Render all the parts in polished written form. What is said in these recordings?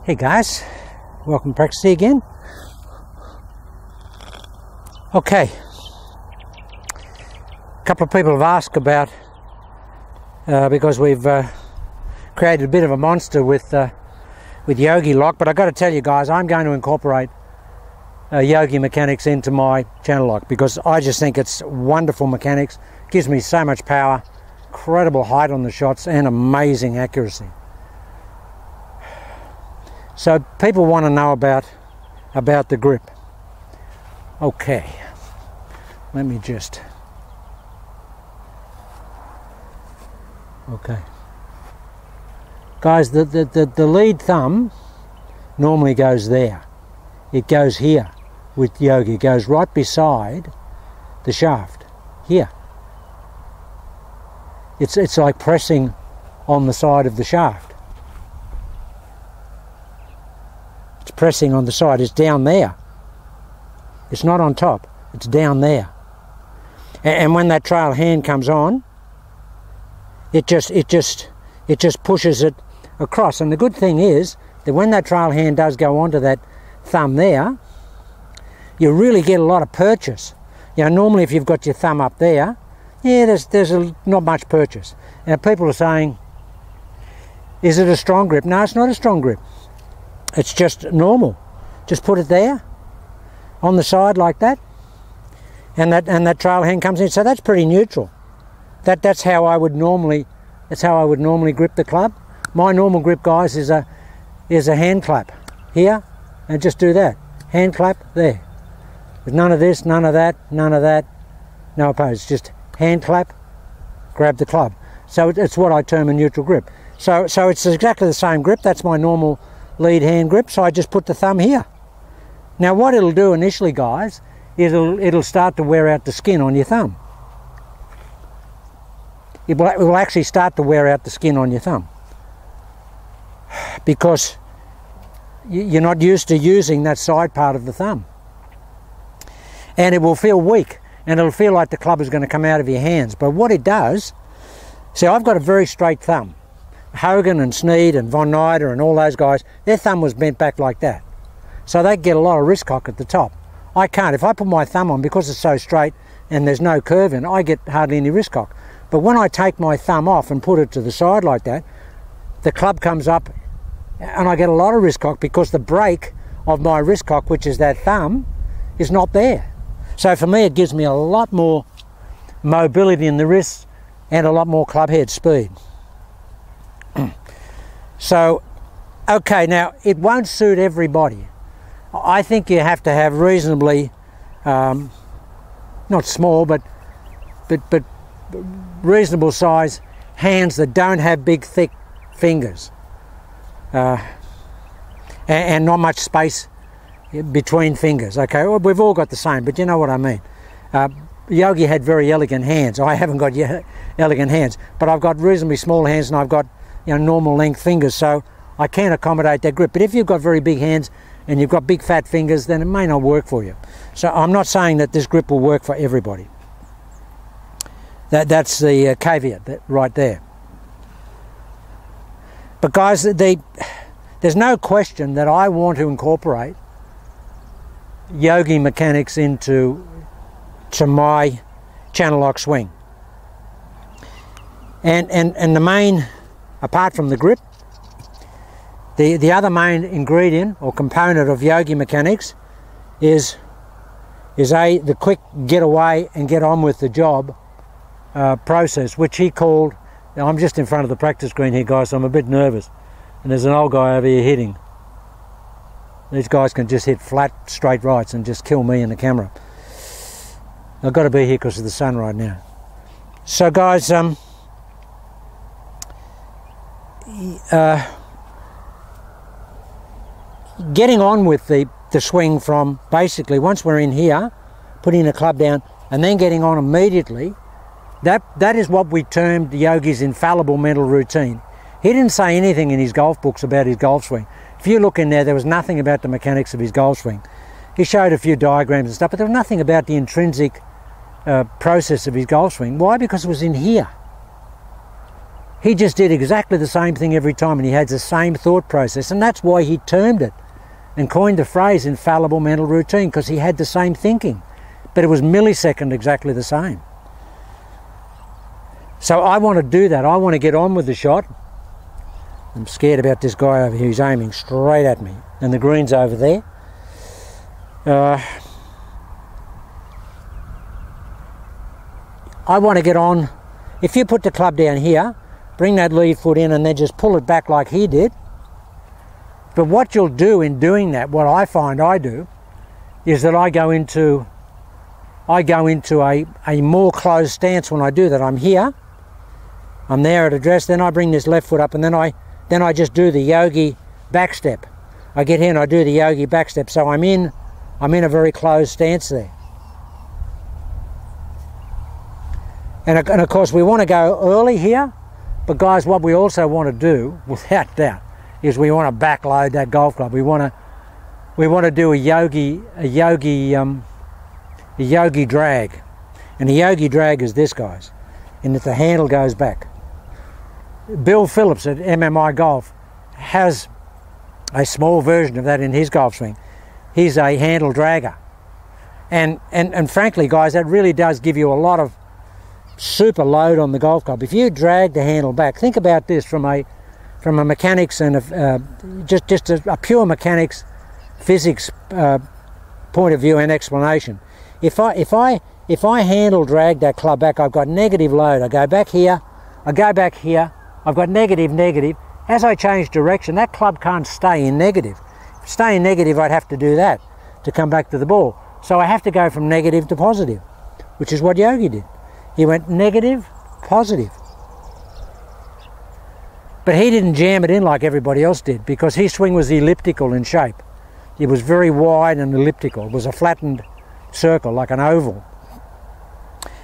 Hey guys, welcome to Practice again. Okay, a couple of people have asked about because we've created a bit of a monster with Yogi lock, but I've got to tell you guys, I'm going to incorporate Yogi mechanics into my channel lock because I just think it's wonderful mechanics. Gives me so much power, incredible height on the shots, and amazing accuracy. So people want to know about the grip. Okay, let me just. Okay, guys, the lead thumb normally goes there. It goes here with Yogi. It goes right beside the shaft here. It's like pressing on the side of the shaft. It's pressing on the side. It's down there. It's not on top. It's down there. And when that trail hand comes on, it just pushes it across. And the good thing is that when that trail hand does go onto that thumb there, you really get a lot of purchase. You know, normally if you've got your thumb up there, yeah, there's not much purchase. And people are saying, is it a strong grip? No, it's not a strong grip. It's just normal. Just put it there on the side like that, and that trail hand comes in. So that's pretty neutral. That's how I would normally grip the club. My normal grip, guys, is a hand clap here, and just do that. Hand clap there. With none of this, none of that, no oppose. Just hand clap, grab the club. So it's what I term a neutral grip. So it's exactly the same grip. That's my normal lead hand grip, so I just put the thumb here. Now what it'll do initially, guys, it'll start to wear out the skin on your thumb. It will actually start to wear out the skin on your thumb because you're not used to using that side part of the thumb, and it will feel weak, and it'll feel like the club is going to come out of your hands. But what it does, see, I've got a very straight thumb. Hogan and Sneed and Von Nyder and all those guys, their thumb was bent back like that. So they get a lot of wrist cock at the top. I can't. If I put my thumb on, because it's so straight and there's no curve in it, I get hardly any wrist cock. But when I take my thumb off and put it to the side like that, the club comes up and I get a lot of wrist cock because the break of my wrist cock, which is that thumb, is not there. So for me, it gives me a lot more mobility in the wrists and a lot more club head speed. So, okay, now it won't suit everybody. I think you have to have reasonably, not small, but reasonable size hands that don't have big, thick fingers, and not much space between fingers. Okay, well, we've all got the same, but you know what I mean. Yogi had very elegant hands. I haven't got elegant hands, but I've got reasonably small hands, and I've got, you know, normal length fingers, so I can accommodate that grip. But if you've got very big hands and you've got big fat fingers, then it may not work for you. So I'm not saying that this grip will work for everybody. That's the caveat right there. But guys, there's no question that I want to incorporate Yogi mechanics into my channel lock swing. And the main, apart from the grip, the other main ingredient or component of Yogi mechanics is the quick get away and get on with the job process, which he called, I'm just in front of the practice green here, guys, so I'm a bit nervous, and there's an old guy over here hitting. These guys can just hit flat straight rights and just kill me in the camera. I've got to be here because of the sun right now. So guys, getting on with the swing from basically once we're in here, putting the club down and then getting on immediately, that is what we termed Yogi's infallible mental routine. He didn't say anything in his golf books about his golf swing. If you look in there was nothing about the mechanics of his golf swing. He showed a few diagrams and stuff, but there was nothing about the intrinsic process of his golf swing. Why? Because it was in here. He just did exactly the same thing every time, and he had the same thought process, and that's why he termed it and coined the phrase infallible mental routine, because he had the same thinking, but it was millisecond exactly the same. So I want to do that. I want to get on with the shot. I'm scared about this guy over here. He's aiming straight at me, and the green's over there. I want to get on. If you put the club down here, bring that lead foot in and then just pull it back like he did. But what you'll do in doing that, what I find I do, is that I go into a more closed stance when I do that. I'm here, I'm there at address, then I bring this left foot up, and then I just do the yogi back step. I get here and I do the yogi back step, so I'm in a very closed stance there. And of course we want to go early here, but guys, what we also want to do, without doubt, is we want to backload that golf club. We want to do a yogi drag, and a yogi drag is this, guys, in that the handle goes back. Bill Phillips at MMI Golf has a small version of that in his golf swing. He's a handle dragger, and frankly, guys, that really does give you a lot of super load on the golf club. If you drag the handle back, think about this from a mechanics and just a pure mechanics physics point of view and explanation. If I handle drag that club back, I've got negative load. I go back here, I've got negative. As I change direction, that club can't stay in negative. If it stay in negative, I'd have to do that to come back to the ball. So I have to go from negative to positive, which is what Yogi did. He went negative, positive. But he didn't jam it in like everybody else did, because his swing was elliptical in shape. It was very wide and elliptical. It was a flattened circle, like an oval.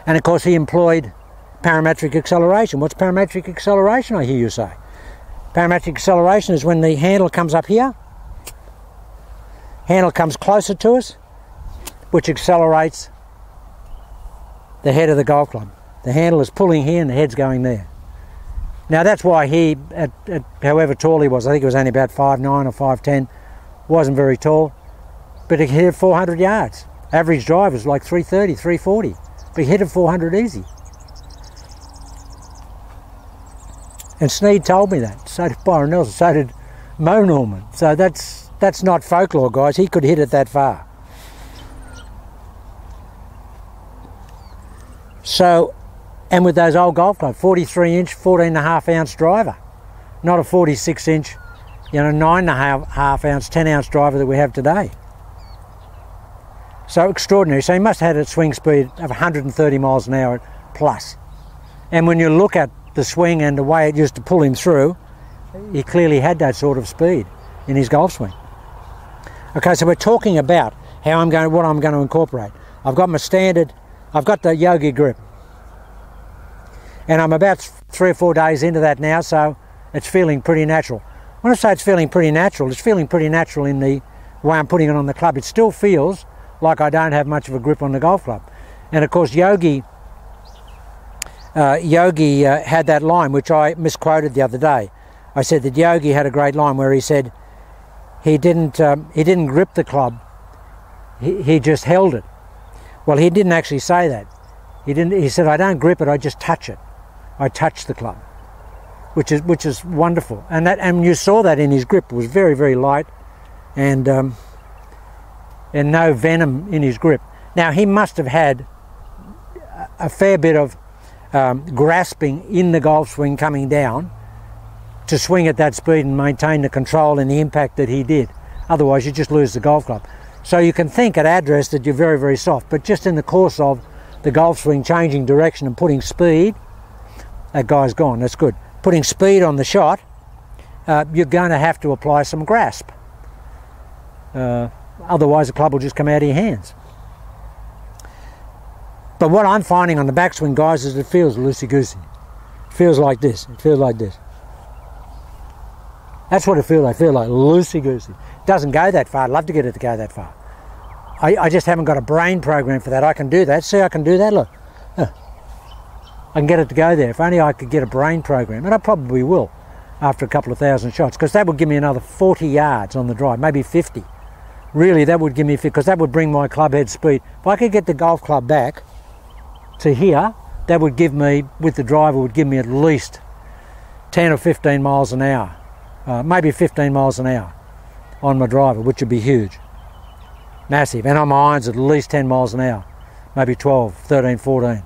And of course he employed parametric acceleration. What's parametric acceleration, I hear you say? Parametric acceleration is when the handle comes up here, handle comes closer to us, which accelerates the head of the golf club. The handle is pulling here and the head's going there. Now that's why he, at however tall he was, I think he was only about 5'9" or 5'10", wasn't very tall, but he hit 400 yards. Average drive was like 330, 340, but he hit it 400 easy. And Snead told me that, so did Byron Nelson, so did Mo Norman. So that's not folklore, guys. He could hit it that far. So, and with those old golf clubs, 43-inch, 14.5-ounce driver, not a 46-inch, 9.5-ounce, 10-ounce driver that we have today. So extraordinary. So he must have had a swing speed of 130 miles an hour plus. And when you look at the swing and the way it used to pull him through, he clearly had that sort of speed in his golf swing. Okay, so we're talking about what I'm going to incorporate. I've got my standard, I've got the Yogi grip, and I'm about 3 or 4 days into that now, so it's feeling pretty natural. When I say it's feeling pretty natural in the way I'm putting it on the club. It still feels like I don't have much of a grip on the golf club. And of course Yogi had that line, which I misquoted the other day. I said that Yogi had a great line where he said he didn't grip the club, he just held it. Well, he didn't actually say that. He said, I don't grip it, I just touch it. I touch the club, which is wonderful. And you saw that in his grip. It was very, very light, and no venom in his grip. Now he must have had a fair bit of grasping in the golf swing coming down to swing at that speed and maintain the control and the impact that he did. Otherwise you just lose the golf club. So you can think at address that you're very, very soft, but just in the course of the golf swing changing direction and putting speed, that guy's gone. That's good. Putting speed on the shot, you're going to have to apply some grasp. Otherwise the club will just come out of your hands. But what I'm finding on the backswing, guys, is it feels loosey-goosey. It feels like this. It feels like this. That's what it feels like. I feel like loosey-goosey. It doesn't go that far. I'd love to get it to go that far. I just haven't got a brain program for that. I can do that. See, I can do that. Look. I can get it to go there. If only I could get a brain program, and I probably will after a couple of thousand shots, because that would give me another 40 yards on the drive, maybe 50. Really, that would give me, because that would bring my club head speed. If I could get the golf club back to here, that would give me, with the driver, would give me at least 10 or 15 miles an hour, maybe 15 miles an hour on my driver, which would be huge, massive. And on my irons at least 10 miles an hour, maybe 12, 13, 14.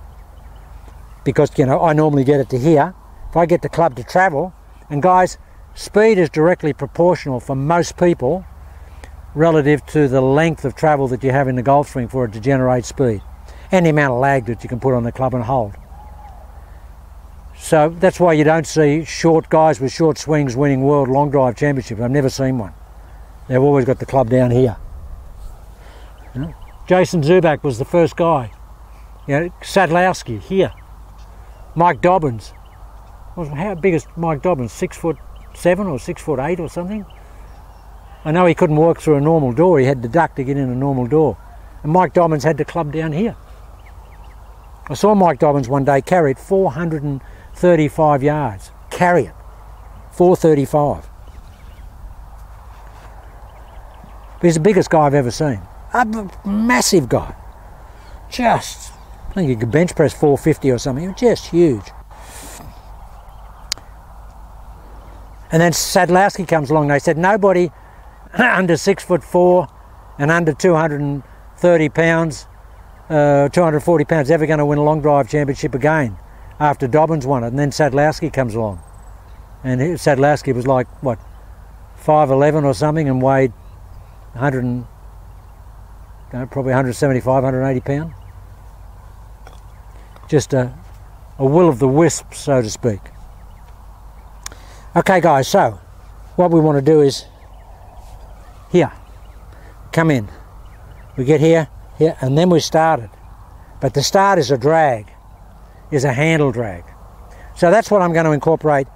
Because, you know, I normally get it to here. If I get the club to travel, and guys, speed is directly proportional for most people relative to the length of travel that you have in the golf swing for it to generate speed, and the amount of lag that you can put on the club and hold. So that's why you don't see short guys with short swings winning World Long Drive Championships. I've never seen one. They've always got the club down here. You know? Jason Zubak was the first guy. You know, Sadlowski here. Mike Dobbins. How big is Mike Dobbins? 6'7" or 6'8" or something? I know he couldn't walk through a normal door. He had to duck to get in a normal door. And Mike Dobbins had the club down here. I saw Mike Dobbins one day carry it 435 yards. Carry it. 435. But he's the biggest guy I've ever seen. A massive guy. Just, I think he could bench press 450 or something. Just huge. And then Sadlowski comes along. They said nobody under 6'4" and under 230 pounds, 240 pounds ever going to win a long drive championship again after Dobbins won it. And then Sadlowski comes along. And Sadlowski was like, what, 5'11" or something, and weighed 100, probably 175, 180 pounds. Just a will of the wisp, so to speak. Okay guys, so what we want to do is here, come in. We get here, and then we started. But the start is a drag, is a handle drag. So that's what I'm going to incorporate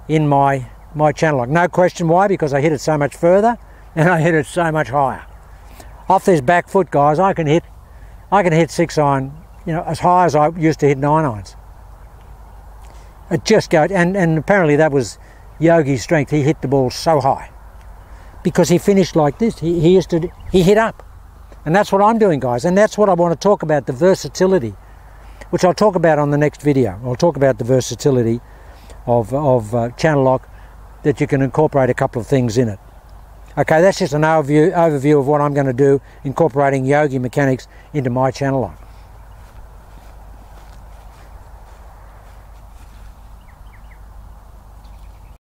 in my channel lock. No question why, because I hit it so much further and I hit it so much higher. Off this back foot, guys, I can hit 6-iron, you know, as high as I used to hit 9-irons. It just goes, and apparently that was Yogi's strength. He hit the ball so high because he finished like this. He hit up, and that's what I'm doing, guys. And that's what I want to talk about, the versatility, which I'll talk about on the next video. I'll talk about the versatility of channel lock, that you can incorporate a couple of things in it. Okay, that's just an overview of what I'm going to do, incorporating Yogi mechanics into my channel lock.